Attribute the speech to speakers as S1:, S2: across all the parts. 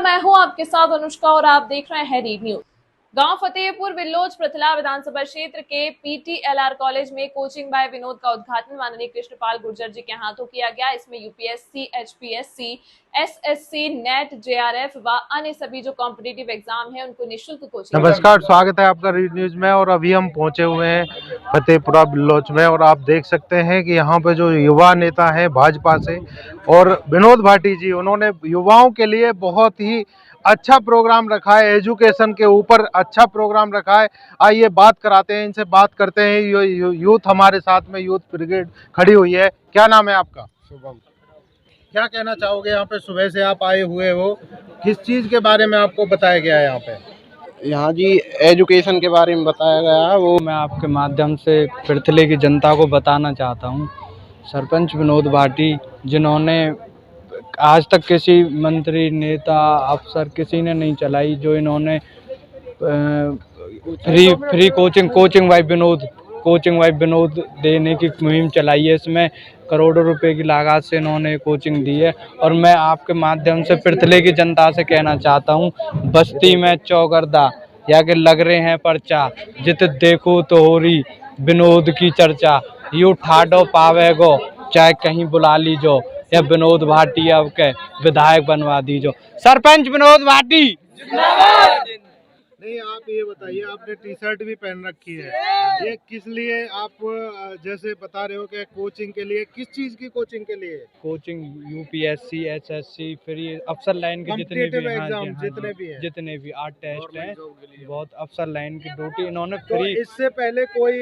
S1: मैं हूं आपके साथ अनुष्का और आप देख रहे हैं रीड न्यूज। गांव फतेहपुर विल्लोज पृथला विधानसभा क्षेत्र के पीटीएलआर कॉलेज में कोचिंग बाय विनोद का उद्घाटन माननीय कृष्णपाल गुर्जर जी के हाथों किया गया। इसमें UPSC, HPSC, SSC, net, JRF व अन्य सभी जो कॉम्पिटिटिव एग्जाम है उनको निःशुल्क कोचिंग।
S2: नमस्कार, स्वागत है आपका रीड न्यूज में। और अभी हम पहुंचे हुए हैं फतेहपुरा विल्लोज में और आप देख सकते हैं कि यहाँ पे जो युवा नेता हैं भाजपा से और विनोद भाटी जी, उन्होंने युवाओं के लिए बहुत ही अच्छा प्रोग्राम रखा है, एजुकेशन के ऊपर अच्छा प्रोग्राम रखा है। आइए बात कराते हैं, इनसे बात करते हैं। यूथ हमारे साथ में, यूथ ब्रिगेड खड़ी हुई है। क्या नाम है आपका?
S3: शुभम।
S2: क्या कहना चाहोगे? यहाँ पे सुबह से आप आए हुए हो, किस चीज के बारे में आपको बताया गया है यहाँ पे?
S3: यहाँ जी एजुकेशन के बारे में बताया गया है, वो
S4: मैं आपके माध्यम से पृथले की जनता को बताना चाहता हूँ। सरपंच विनोद भाटी, जिन्होंने आज तक किसी मंत्री, नेता, अफसर किसी ने नहीं चलाई, जो इन्होंने फ्री कोचिंग बाय विनोद देने की मुहिम चलाई है। इसमें करोड़ों रुपए की लागत से इन्होंने कोचिंग दी है। और मैं आपके माध्यम से पृथले की जनता से कहना चाहता हूँ, बस्ती में चौगरदा या के लग रहे हैं पर्चा, जित देखो तो हो रही विनोद की चर्चा, यू ठाडो पावेगो चाहे कहीं बुला लीजो, या विनोद भाटी अब के विधायक बनवा दीजो। सरपंच विनोद भाटी
S2: नहीं, आप ये बताइए, आपने टी शर्ट भी पहन रखी है, ये किस लिए? आप जैसे बता रहे हो कि कोचिंग के लिए, किस चीज की कोचिंग के लिए?
S4: कोचिंग यूपीएससी, एसएससी, फिर ये अफसर लाइन के जितने भी
S2: एग्जाम जितने भी
S4: 8 टेस्ट हैं, बहुत अफसर लाइन की ड्यूटी इन्होंने
S2: तो
S4: फ्री।
S2: इससे पहले कोई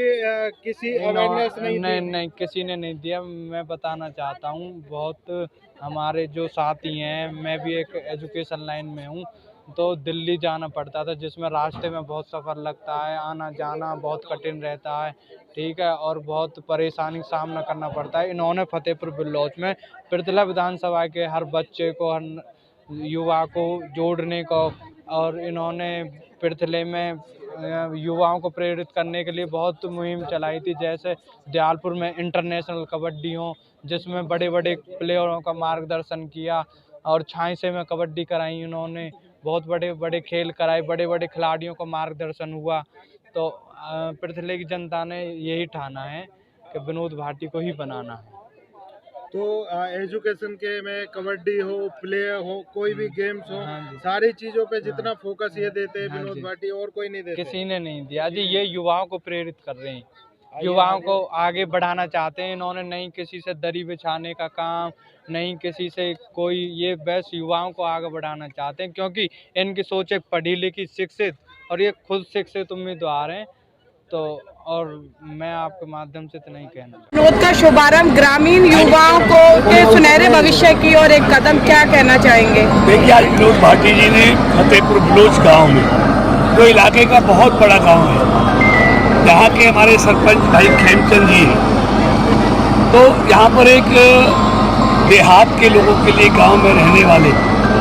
S2: किसी अवेयरनेस
S4: नहीं, किसी ने नहीं दिया। मैं बताना चाहता हूँ, बहुत हमारे जो साथी हैं, मैं भी एक एजुकेशन लाइन में हूँ, तो दिल्ली जाना पड़ता था, जिसमें रास्ते में बहुत सफ़र लगता है, आना जाना बहुत कठिन रहता है, ठीक है, और बहुत परेशानी का सामना करना पड़ता है। इन्होंने फतेहपुर विल्लोज में पृथला विधानसभा के हर बच्चे को, हर युवा को जोड़ने को, और इन्होंने पृथले में युवाओं को प्रेरित करने के लिए बहुत मुहिम चलाई थी। जैसे दयालपुर में इंटरनेशनल कबड्डी हो, जिसमें बड़े बड़े प्लेयरों का मार्गदर्शन किया, और छांसे में कबड्डी कराई इन्होंने, बहुत बड़े बड़े खेल कराए, बड़े बड़े खिलाड़ियों का मार्गदर्शन हुआ। तो पृथले की जनता ने यही ठाना है कि विनोद भाटी को ही बनाना है।
S2: तो एजुकेशन के में कबड्डी हो, प्ले हो, कोई भी गेम्स हो, सारी चीजों पे जितना फोकस ये देते हैं विनोद भाटी, और कोई नहीं देते।
S4: किसी ने नहीं दिया जी, ये युवाओं को प्रेरित कर रहे हैं, युवाओं को आगे बढ़ाना चाहते हैं। इन्होंने नहीं किसी से दरी बिछाने का काम, नहीं किसी से कोई, ये बस युवाओं को आगे बढ़ाना चाहते हैं, क्योंकि इनकी सोच एक पढ़ी लिखी, शिक्षित, और ये खुद शिक्षित उम्मीदवार हैं। तो और मैं आपके माध्यम से इतना ही कहना।
S5: विनोद का शुभारंभ ग्रामीण युवाओं को के सुनहरे भविष्य की और एक कदम, क्या कहना चाहेंगे?
S6: देखिए, आज विनोद भाटी जी ने फतेहपुर विल्लोज गाँव में, जो इलाके का बहुत बड़ा गाँव है, यहाँ के हमारे सरपंच भाई खेमचंद जी हैं, तो यहाँ पर एक देहात के लोगों के लिए, गांव में रहने वाले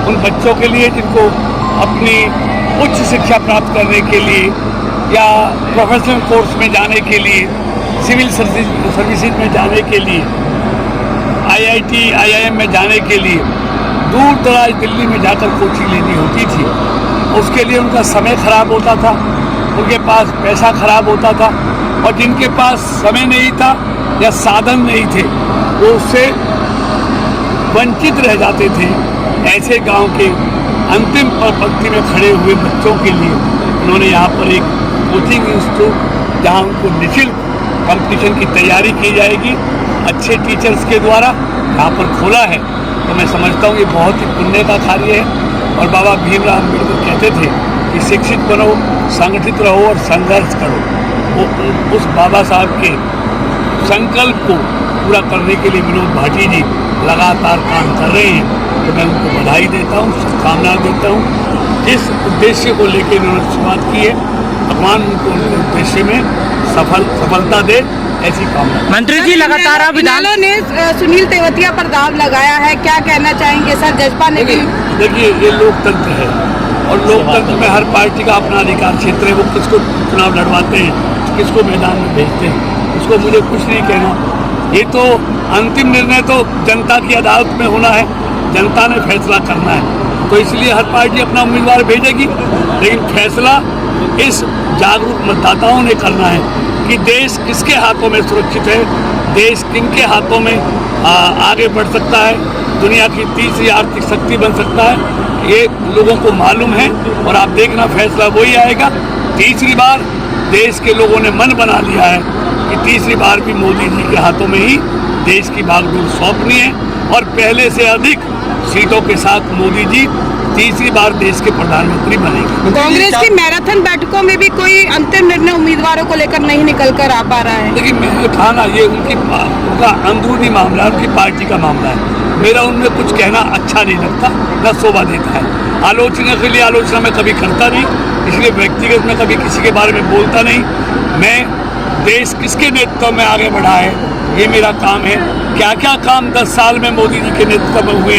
S6: उन बच्चों के लिए जिनको अपनी उच्च शिक्षा प्राप्त करने के लिए या प्रोफेशनल कोर्स में जाने के लिए, सिविल सर्विसेज में जाने के लिए, आईआईटी, आईआईएम में जाने के लिए दूर दराज दिल्ली में जाकर कोचिंग लेनी होती थी। उसके लिए उनका समय खराब होता था, उनके पास पैसा खराब होता था, और जिनके पास समय नहीं था या साधन नहीं थे, वो उससे वंचित रह जाते थे। ऐसे गांव के अंतिम पंक्ति में खड़े हुए बच्चों के लिए उन्होंने यहाँ पर एक कोचिंग इंस्टीट्यूट, जहाँ उनको निःशुल्क कंपटीशन की तैयारी की जाएगी अच्छे टीचर्स के द्वारा, यहाँ पर खोला है। तो मैं समझता हूँ ये बहुत ही पुण्य का कार्य है। और बाबा भीमराव अम्बेडकर कहते थे कि शिक्षित बनो, संगठित रहो और संघर्ष करो। वो उस बाबा साहब के संकल्प को पूरा करने के लिए विनोद भाटी जी लगातार काम कर रहे हैं। तो मैं उनको बधाई देता हूँ, शुभकामना देता हूँ। जिस उद्देश्य को लेकर उन्होंने शुरुआत की है, भगवान उनको उनके उद्देश्य में सफलता दे, ऐसी कामना।
S5: मंत्री जी, लगातार विधायकों ने सुनील तेवतिया पर दाव लगाया है, क्या कहना चाहेंगे सर? जजपा ने भी,
S6: देखिए, ये लोकतंत्र है, और लोकतंत्र में हर पार्टी का अपना अधिकार क्षेत्र है। वो किसको चुनाव लड़वाते हैं, किसको मैदान में भेजते हैं, उसको मुझे कुछ नहीं कहना। ये तो अंतिम निर्णय तो जनता की अदालत में होना है, जनता ने फैसला करना है। तो इसलिए हर पार्टी अपना उम्मीदवार भेजेगी, लेकिन फैसला इस जागरूक मतदाताओं ने करना है कि देश किसके हाथों में सुरक्षित है, देश किनके हाथों में आगे बढ़ सकता है, दुनिया की तीसरी आर्थिक शक्ति बन सकता है, ये लोगों को मालूम है। और आप देखना फैसला वही आएगा। तीसरी बार देश के लोगों ने मन बना लिया है कि तीसरी बार भी मोदी जी के हाथों में ही देश की बागडोर सौंपनी है और पहले से अधिक सीटों के साथ मोदी जी तीसरी बार देश के प्रधानमंत्री बनेंगे।
S5: कांग्रेस की मैराथन बैठकों में भी कोई अंतिम निर्णय उम्मीदवारों को लेकर नहीं निकल कर आ पा रहा है।
S6: देखिए, मैंने कहा ना, ये उनका अंदरूनी मामला है, उनकी पार्टी का मामला है। मेरा उनमें कुछ कहना अच्छा नहीं लगता, न शोभा देता है। आलोचना के लिए आलोचना मैं कभी करता नहीं, इसलिए व्यक्तिगत में कभी किसी के बारे में बोलता नहीं। मैं देश किसके नेतृत्व में आगे बढ़ा है, ये मेरा काम है। क्या क्या काम 10 साल में मोदी जी के नेतृत्व में हुए,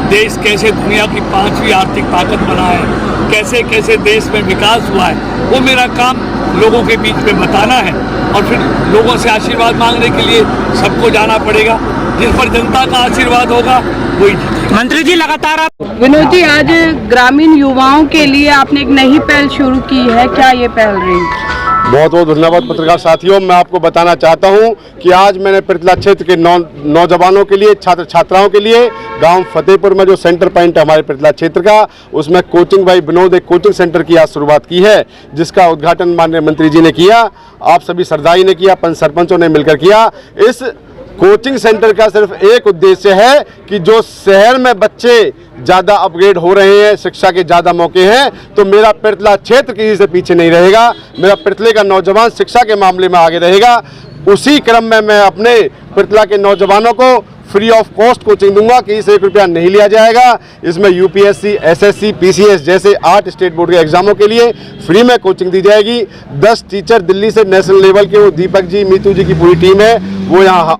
S6: देश कैसे दुनिया की 5वीं आर्थिक ताकत बना है, कैसे कैसे देश में विकास हुआ है, वो मेरा काम लोगों के बीच में बताना है। और फिर लोगों से आशीर्वाद मांगने के लिए सबको जाना पड़ेगा। जिस पर जनता का आशीर्वाद होगा वही जीतेगा।
S5: मंत्री जी, लगातार विनोद जी, आज ग्रामीण युवाओं के लिए आपने एक नई पहल शुरू की है, क्या ये पहल रही?
S7: बहुत बहुत धन्यवाद पत्रकार साथियों। मैं आपको बताना चाहता हूं कि आज मैंने पृथला क्षेत्र के नौजवानों के लिए, छात्र छात्राओं के लिए गांव फतेहपुर में जो सेंटर पॉइंट है हमारे पृथला क्षेत्र का, उसमें कोचिंग बाय विनोद एक कोचिंग सेंटर की आज शुरुआत की है, जिसका उद्घाटन माननीय मंत्री जी ने किया, आप सभी सरदाई ने किया, पंच सरपंचों ने मिलकर किया। इस कोचिंग सेंटर का सिर्फ एक उद्देश्य है कि जो शहर में बच्चे ज़्यादा अपग्रेड हो रहे हैं, शिक्षा के ज़्यादा मौके हैं, तो मेरा पृथला क्षेत्र किसी से पीछे नहीं रहेगा। मेरा पृथले का नौजवान शिक्षा के मामले में आगे रहेगा। उसी क्रम में मैं अपने पृथला के नौजवानों को फ्री ऑफ कॉस्ट कोचिंग दूंगा, किसी से 1 रुपया नहीं लिया जाएगा। इसमें यूपीएससी, एसएससी, पीसीएस जैसे 8 स्टेट बोर्ड के एग्जामों के लिए फ्री में कोचिंग दी जाएगी। 10 टीचर दिल्ली से नेशनल लेवल के, वो दीपक जी, मीतू जी की पूरी टीम है, वो यहाँ